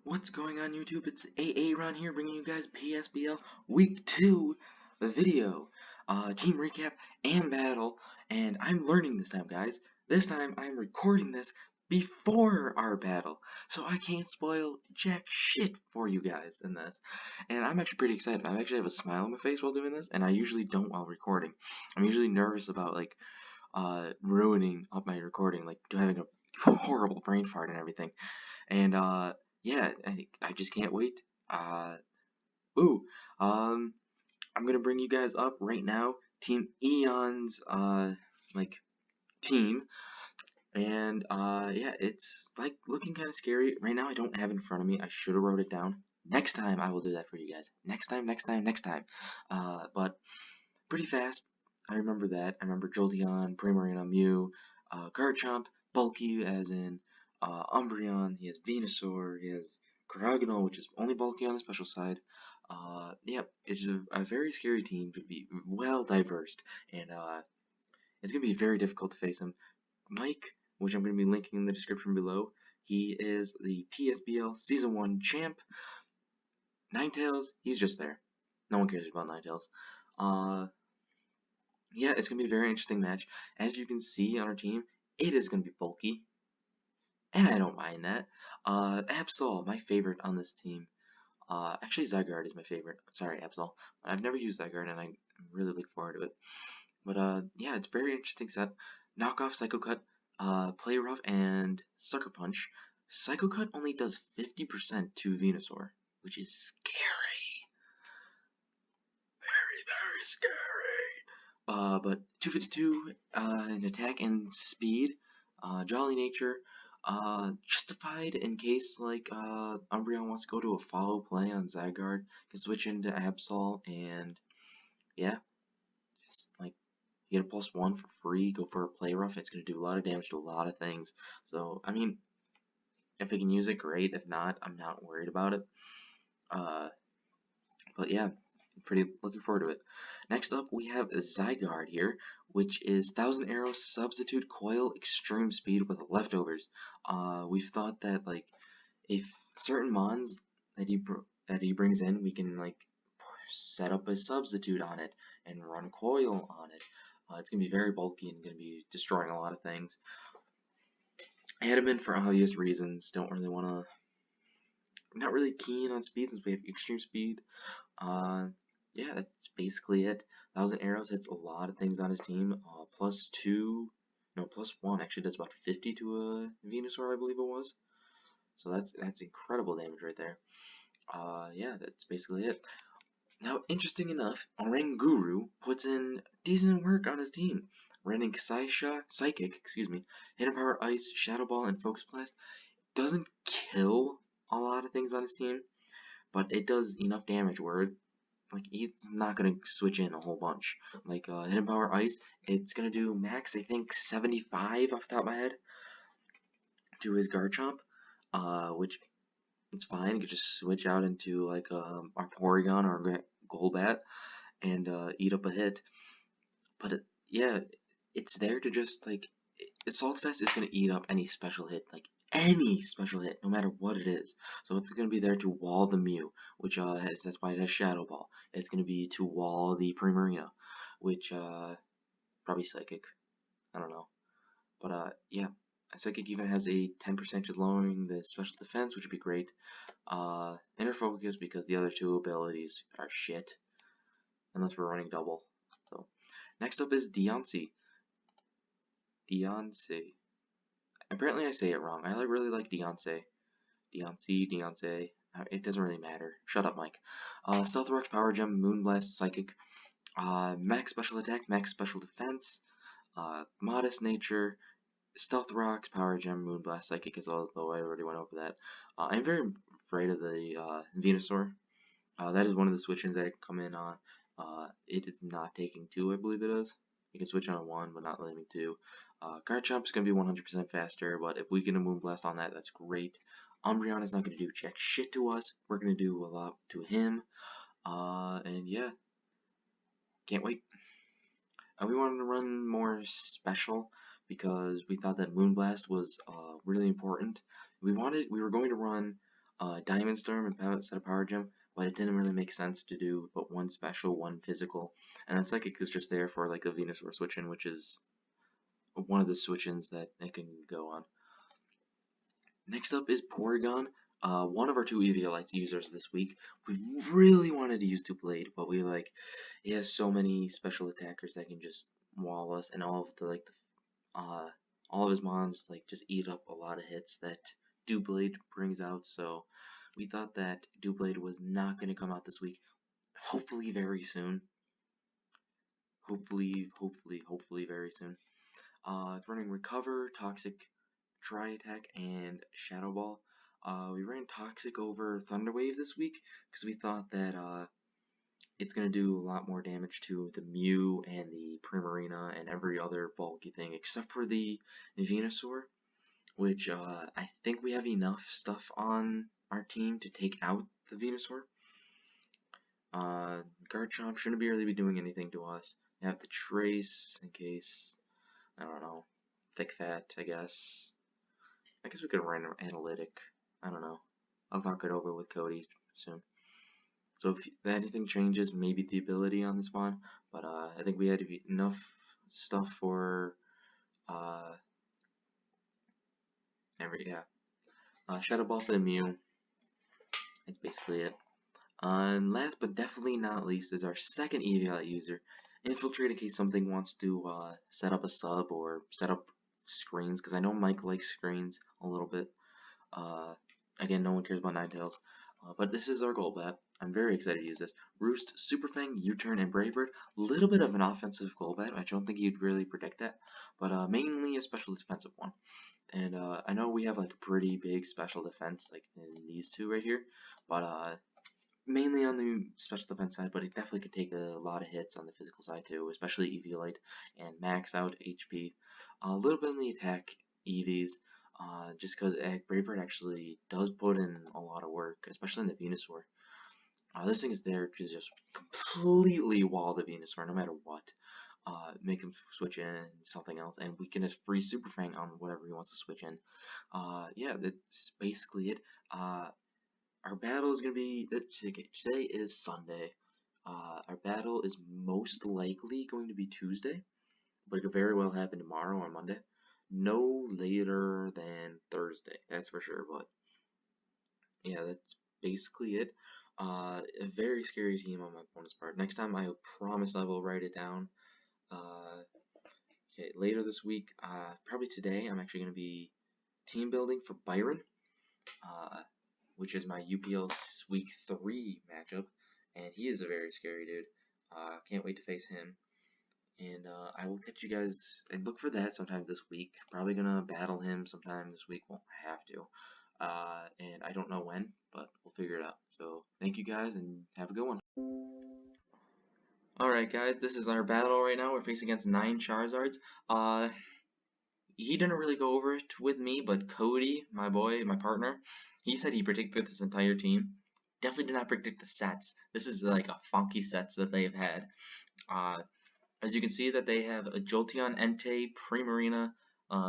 What's going on YouTube? It's AA Ron here bringing you guys PSBL Week 2 video, team recap and battle, and I'm learning this time, guys. This time I'm recording this before our battle, so I can't spoil jack shit for you guys in this. And I'm actually pretty excited. I actually have a smile on my face while doing this, and I usually don't while recording. I'm usually nervous about, like, ruining up my recording, like having a horrible brain fart and everything. And, yeah, I just can't wait. Ooh, I'm gonna bring you guys up right now, Team EON's, like, team, and, yeah, it's, like, looking kind of scary. Right now I don't have it in front of me. I should have wrote it down. Next time I will do that for you guys. Next time. But pretty fast. I remember that. I remember Jolteon, Primarina, Mew, Garchomp, bulky as in Umbreon, he has Venusaur, he has Karaganol, which is only bulky on the special side. Yeah, it's a very scary team to be well diverse, and it's going to be very difficult to face him. Mike, which I'm going to be linking in the description below, he is the PSBL Season 1 champ. Ninetales, he's just there. No one cares about Ninetales. Yeah, it's going to be a very interesting match. As you can see on our team, it is going to be bulky, and I don't mind that. Absol, my favorite on this team. Actually, Zygarde is my favorite. Sorry, Absol. I've never used Zygarde, and I really look forward to it. But, yeah, it's a very interesting set. Knockoff, Psycho Cut, Play Rough, and Sucker Punch. Psycho Cut only does 50% to Venusaur, which is scary. Very, very scary. But 252 in attack and speed, Jolly Nature, justified in case like Umbreon wants to go to a follow play on Zygarde, can switch into Absol, and yeah, just like you get a +1 for free, go for a Play Rough. It's gonna do a lot of damage to a lot of things. So I mean, if I can use it, great. If not, I'm not worried about it. But yeah, pretty looking forward to it. Next up, we have Zygarde here, which is 1000 Arrows Substitute Coil Extreme Speed with leftovers. We've thought that like if certain mons that he brings in, we can like set up a substitute on it and run Coil on it. It's gonna be very bulky and gonna be destroying a lot of things. I had him in for obvious reasons. Don't really want to. I'm not really keen on speed since we have extreme speed. Yeah, that's basically it. 1000 Arrows hits a lot of things on his team. +1 actually does about 50 to a Venusaur, I believe it was. So that's incredible damage right there. Yeah, that's basically it. Now, interesting enough, Oranguru puts in decent work on his team. Running Psychic, Hidden Power Ice, Shadow Ball, and Focus Blast. Doesn't kill a lot of things on his team, but it does enough damage where like he's not gonna switch in a whole bunch. Like Hidden Power Ice, it's gonna do max I think 75 off the top of my head to his Garchomp, which it's fine. You could just switch out into like our Porygon or Golbat and eat up a hit. But yeah, it's there to just like Assault Vest is gonna eat up any special hit, like any special hit, no matter what it is. So it's gonna be there to wall the Mew, which that's why it has Shadow Ball. It's gonna be to wall the Primarina, which probably Psychic. I don't know, but yeah. Psychic even has a 10% just lowering the special defense, which would be great. Inner Focus because the other two abilities are shit, unless we're running double. So next up is Deontay. Apparently I say it wrong. I really like Deontay. Deontay. It doesn't really matter. Shut up, Mike. Stealth Rocks, Power Gem, Moonblast, Psychic. Max Special Attack, Max Special Defense. Modest Nature. Stealth Rocks, Power Gem, Moonblast, Psychic as well, though I already went over that. I'm very afraid of the Venusaur. That is one of the switch-ins that I can come in on. It is not taking 2, I believe it is. You can switch on a 1, but not letting 2. Garchomp is going to be 100% faster, but if we get a Moonblast on that, that's great. Umbreon is not going to do jack shit to us. We're going to do a lot to him. And yeah, can't wait. We wanted to run more special because we thought that Moonblast was really important. We were going to run Diamond Storm instead of Power Gem, but it didn't really make sense to do but one special, one physical, and then Psychic is just there for like the Venusaur switch-in, which is one of the switch-ins that it can go on. Next up is Porygon, one of our two EVLite users this week. We really wanted to use Doublade, but we he has so many special attackers that can just wall us, and all of all of his mons just eat up a lot of hits that Doublade brings out. So we thought that Doublade was not going to come out this week. Hopefully very soon. Hopefully very soon. It's running Recover, Toxic, Dry Attack, and Shadow Ball. We ran Toxic over Thunder Wave this week because we thought that it's going to do a lot more damage to the Mew and the Primarina and every other bulky thing except for the Venusaur, which I think we have enough stuff on our team to take out the Venusaur. Garchomp shouldn't really be doing anything to us. We have the Trace in case, I don't know, Thick Fat, I guess. I guess we could run Analytic. I don't know. I'll talk it over with Cody soon. So if anything changes, maybe the ability on this one, but I think we had enough stuff for Shadow Ball for the Mew. That's basically it. And last but definitely not least is our second EVLite user, Infiltrate, in case something wants to set up a sub or set up screens, because I know Mike likes screens a little bit. Again, no one cares about Ninetales. But this is our Golbat. I'm very excited to use this. Roost, Super Fang, U-Turn, and Brave Bird. A little bit of an offensive Golbat. I don't think you'd really predict that. But mainly a special defensive one. And I know we have a pretty big special defense in these two right here. But mainly on the special defense side. But it definitely could take a lot of hits on the physical side too. Especially EVLite and max out HP. A little bit on the attack EVs. Just because Brave Bird actually does put in a lot of work, especially in the Venusaur. This thing is there to just completely wall the Venusaur no matter what. Make him switch in something else, and we can just free Super Fang on whatever he wants to switch in. Yeah, that's basically it. Our battle is going to be, today is Sunday. Our battle is most likely going to be Tuesday, but it could very well happen tomorrow or Monday. No later than Thursday, that's for sure, but yeah, that's basically it. A very scary team on my opponent's part. Next time, I promise I will write it down. Okay, later this week, probably today, I'm actually going to be team building for Byron, which is my UPL Week 3 matchup, and he is a very scary dude. Can't wait to face him. And I will catch you guys, and look for that sometime this week. Probably gonna battle him sometime this week. Won't have to. And I don't know when, but we'll figure it out. So thank you guys, and have a good one. Alright guys, this is our battle right now. We're facing against 9 Charizards. He didn't really go over it with me, but Cody, my boy, my partner, he said he predicted this entire team. Definitely did not predict the sets. This is a funky sets that they've had. As you can see that they have a Jolteon, Entei, Primarina,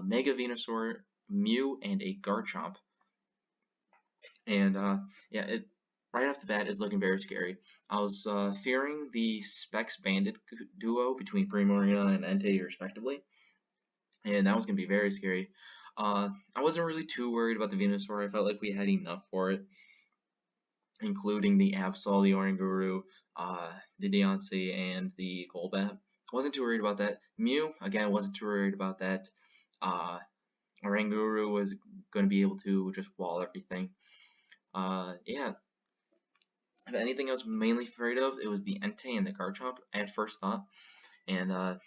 Mega Venusaur, Mew, and a Garchomp. And yeah, right off the bat is looking very scary. I was fearing the Specs Bandit duo between Primarina and Entei respectively, and that was going to be very scary. I wasn't really too worried about the Venusaur. I felt like we had enough for it, including the Absol, the Oranguru, the Deontay, and the Golbat. Wasn't too worried about that. Mew, again, wasn't too worried about that. Oranguru was going to be able to just wall everything. Yeah. If anything I was mainly afraid of, it was the Entei and the Garchomp at first thought. And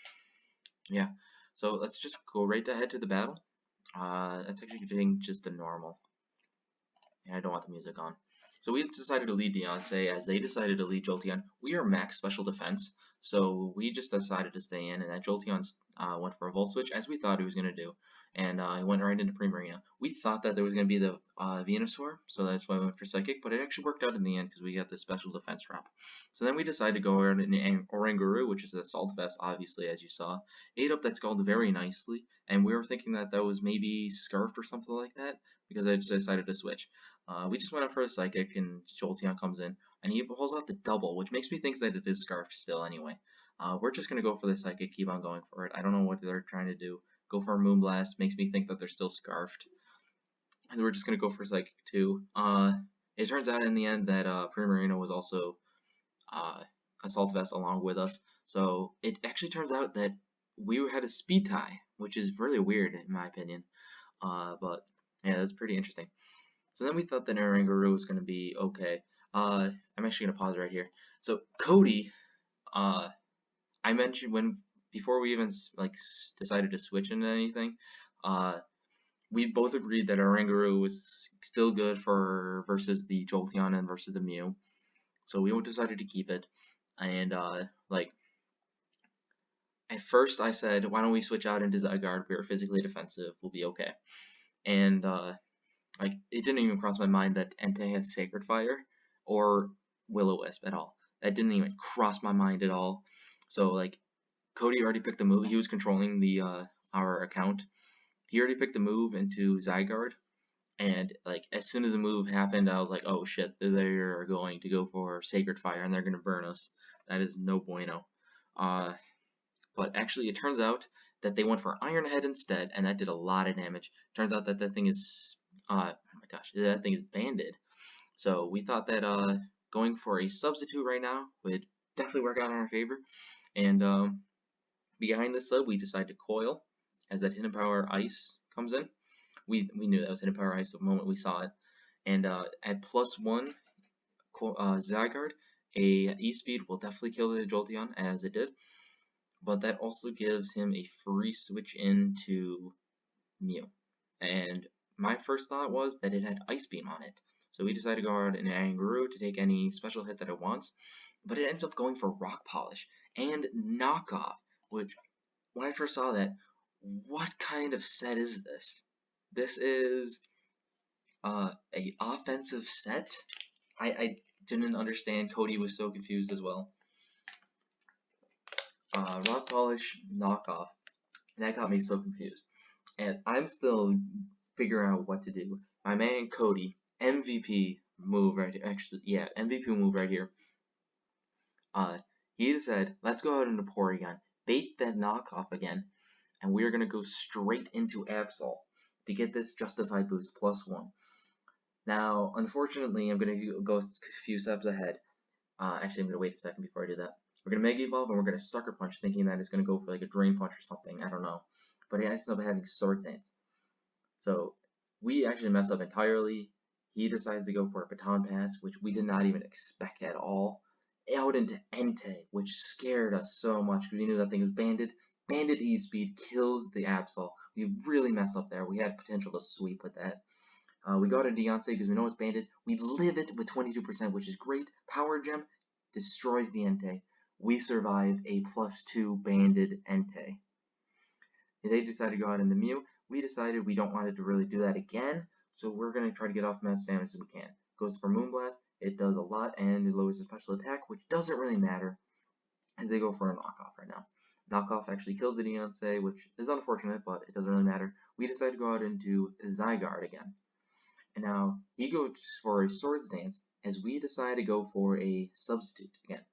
yeah. So let's just go right ahead to the battle. That's actually doing just a normal. And I don't want the music on. So we decided to lead Deontay as they decided to lead Jolteon. We are max special defense, so we just decided to stay in, and that Jolteon went for a Volt Switch as we thought he was going to do. And I went right into Primarina. We thought that there was going to be the Venusaur, so that's why I went for Psychic, but it actually worked out in the end because we got the special defense drop. So then we decided to go around in Oranguru, which is a Assault Vest, obviously, as you saw. Ate up that Scald very nicely, and we were thinking that that was maybe Scarfed or something like that, because I just decided to switch. We just went out for a Psychic, and Jolteon comes in, and he pulls out the double, which makes me think that it is Scarfed still anyway. We're just going to go for the Psychic, keep on going for it. I don't know what they're trying to do. Go for a Moonblast, makes me think that they're still Scarfed. And we're just going to go for Psychic too. It turns out in the end that Primarina was also Assault Vest along with us. So it actually turns out that we had a speed tie, which is really weird in my opinion. But yeah, that's pretty interesting. So then we thought that Oranguru was going to be okay. I'm actually going to pause right here. So Cody, I mentioned before we even decided to switch into anything, we both agreed that Oranguru was still good for versus the Jolteon and versus the Mew. So we decided to keep it. And at first I said, why don't we switch out into Zygarde? We are physically defensive, we'll be okay. And it didn't even cross my mind that Entei has Sacred Fire or Will-O-Wisp at all. That didn't even cross my mind at all. So Cody already picked the move. He was controlling the our account. He already picked the move into Zygarde, and as soon as the move happened, I was like, oh shit, they're going to go for Sacred Fire and they're gonna burn us. That is no bueno. But actually, it turns out that they went for Iron Head instead, and that did a lot of damage. Turns out that that thing is, oh my gosh, that thing is banded. So we thought that going for a substitute right now would definitely work out in our favor. And behind this sub, we decided to coil as that Hidden Power Ice comes in. We knew that was Hidden Power Ice the moment we saw it. And at +1 Zygarde, a E-Speed will definitely kill the Jolteon, as it did. But that also gives him a free switch into Mew. And my first thought was that it had Ice Beam on it. So we decided to go out in Oranguru to take any special hit that it wants. But it ends up going for Rock Polish and Knockoff, which, when I first saw that, what kind of set is this? This is a offensive set? I didn't understand. Cody was so confused as well. Rock Polish, Knockoff. That got me so confused. And I'm still figuring out what to do. My man Cody, MVP move right here. Actually, yeah, MVP move right here. He said, let's go out into Porygon, bait that Knockoff again, and we're going to go straight into Absol to get this Justified boost +1. Now, unfortunately, I'm going to go a few steps ahead. Actually, I'm going to wait a second before I do that. We're going to Mega Evolve and we're going to Sucker Punch, thinking that it's going to go for a Drain Punch or something. I don't know. But he ends up having Swords Dance. So we actually messed up entirely. He decides to go for a Baton Pass, which we did not even expect at all. Out into Entei, which scared us so much because we knew that thing was banded. Banded E-Speed kills the Absol. We really messed up there. We had potential to sweep with that. We got a Deontay because we know it's banded. We live it with 22%, which is great. Power Gem destroys the Entei. We survived a +2 banded Entei. They decided to go out in the Mew. We decided we don't want it to really do that again, so we're going to try to get off mass damage as we can. Goes for Moonblast. It does a lot, and it lowers the special attack, which doesn't really matter, as they go for a Knockoff right now. Knockoff actually kills the Deontay, which is unfortunate, but it doesn't really matter. We decide to go out into Zygarde again. And now he goes for a Swords Dance, as we decide to go for a substitute again,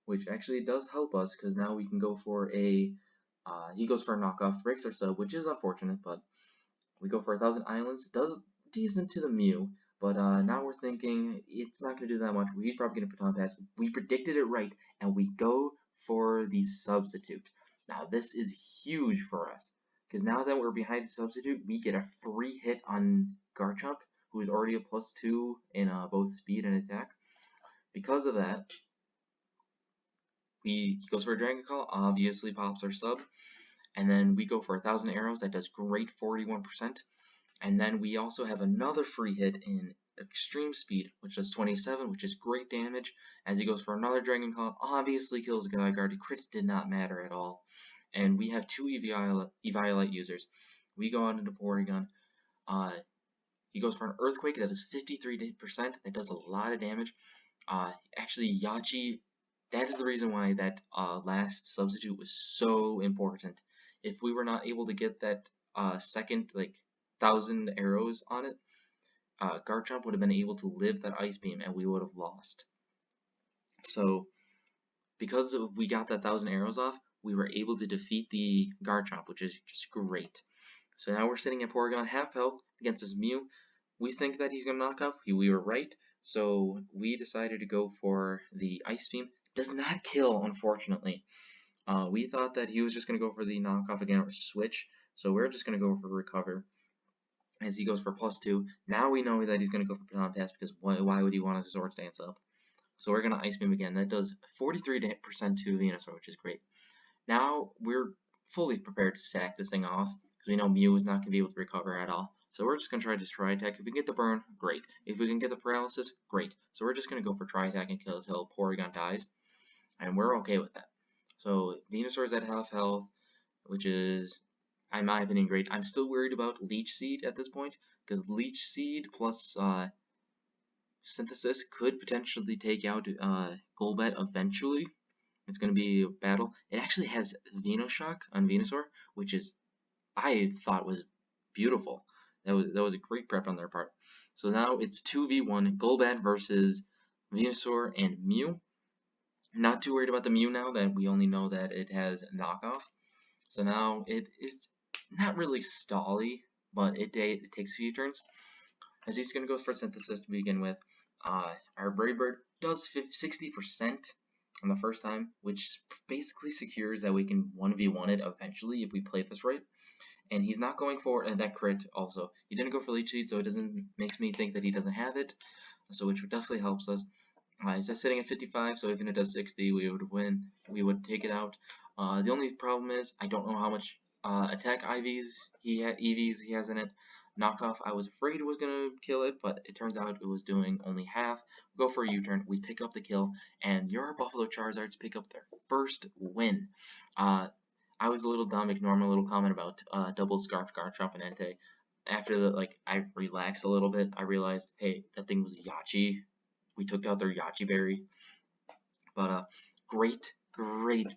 which actually does help us because now we can go for a he goes for a Knockoff, breaks our sub, which is unfortunate, but we go for 1,000 Islands. It does decent to the Mew, but now we're thinking it's not going to do that much. He's probably going to Baton Pass. We predicted it right, and we go for the substitute. Now this is huge for us, because now that we're behind the substitute, we get a free hit on Garchomp, who is already a +2 in both speed and attack. Because of that, he goes for a Dragon Call, obviously pops our sub, and then we go for 1,000 arrows. That does great, 41%. And then we also have another free hit in Extreme Speed, which does 27, which is great damage. As he goes for another Dragon Call, obviously kills Zygarde. Crit did not matter at all. And we have 2 Eviolite users. We go out into Porygon. He goes for an Earthquake that is 53%. That does a lot of damage. Actually, Yachi, that is the reason why that last substitute was so important. If we were not able to get that second 1,000 arrows on it, Garchomp would have been able to live that Ice Beam, and we would have lost. So, because we got that 1,000 arrows off, we were able to defeat the Garchomp, which is just great. So now we're sitting at Porygon half health against this Mew. We think that he's going to knock off. We were right. So we decided to go for the Ice Beam. Does not kill, unfortunately. We thought that he was just going to go for the knockoff again or switch. So we're just going to go for Recover as he goes for +2. Now we know that he's going to go for Baton Pass because why would he want to Swords Dance up? So we're going to Ice Beam again. That does 43% to Venusaur, which is great. Now we're fully prepared to sack this thing off because we know Mew is not going to be able to recover at all. So we're just going to try to Tri-Attack. If we can get the burn, great. If we can get the paralysis, great. So we're just going to go for Tri-Attack and kill until Porygon dies. And we're okay with that. So Venusaur is at half health, which is, in my opinion, great. I'm still worried about Leech Seed at this point because Leech Seed plus Synthesis could potentially take out Golbat eventually. It's going to be a battle. It actually has Venoshock on Venusaur, which is, I thought was beautiful. That was a great prep on their part. So now it's 2v1, Golbat versus Venusaur and Mew. Not too worried about the Mew now that we only know that it has knockoff. So now it is not really stally, but it takes a few turns. As he's going to go for Synthesis to begin with. Our Brave Bird does 60% on the first time, which basically secures that we can 1v1 it eventually if we play this right. And he's not going for that crit also. He didn't go for Leech Seed, so it makes me think that he doesn't have it, so which definitely helps us. He's just sitting at 55, so even if it does 60, we would win. We would take it out. The only problem is I don't know how much attack EVs he has in it. Knockoff, I was afraid it was going to kill it, but it turns out it was doing only half. Go for a U-turn, we pick up the kill, and your Buffalo Charizards pick up their first win. I was a little dumb, ignoring a little comment about double Scarf, Garchomp, and Entei. After I relaxed a little bit, I realized, hey, that thing was Yachi. We took out their Yachi Berry. But great,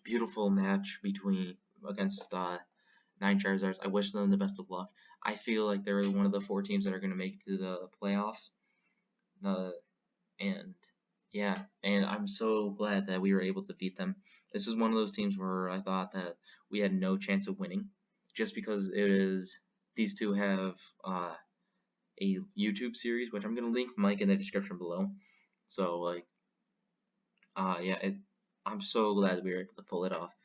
beautiful match against 9 Charizards. I wish them the best of luck. I feel like they're one of the 4 teams that are going to make it to the playoffs. And I'm so glad that we were able to beat them. This is one of those teams where I thought that we had no chance of winning, just because these two have a YouTube series, which I'm going to link Mike in the description below. So I'm so glad that we were able to pull it off.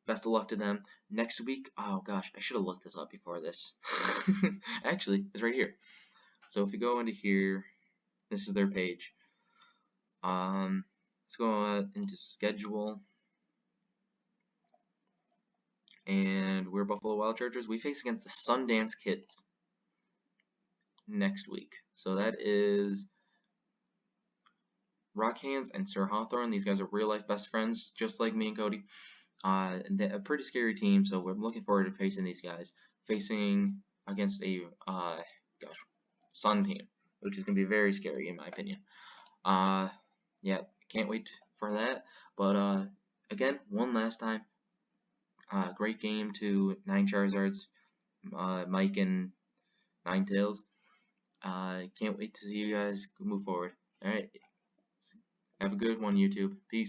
Best of luck to them. Next week, oh gosh, I should have looked this up before this. Actually, it's right here. So if you go into here, this is their page. Let's go into schedule. And we're Buffalo Wild Chargers. We face against the Sundance Kids next week. So that is Rockhands and Sir Hawthorne. These guys are real life best friends, just like me and Cody. They're a pretty scary team, so we're looking forward to facing these guys. Facing against a Sun team, which is going to be very scary in my opinion. Can't wait for that. But again, one last time, great game to 9 Charizards, Mike and Ninetales. Can't wait to see you guys move forward. Alright, have a good one, YouTube. Peace.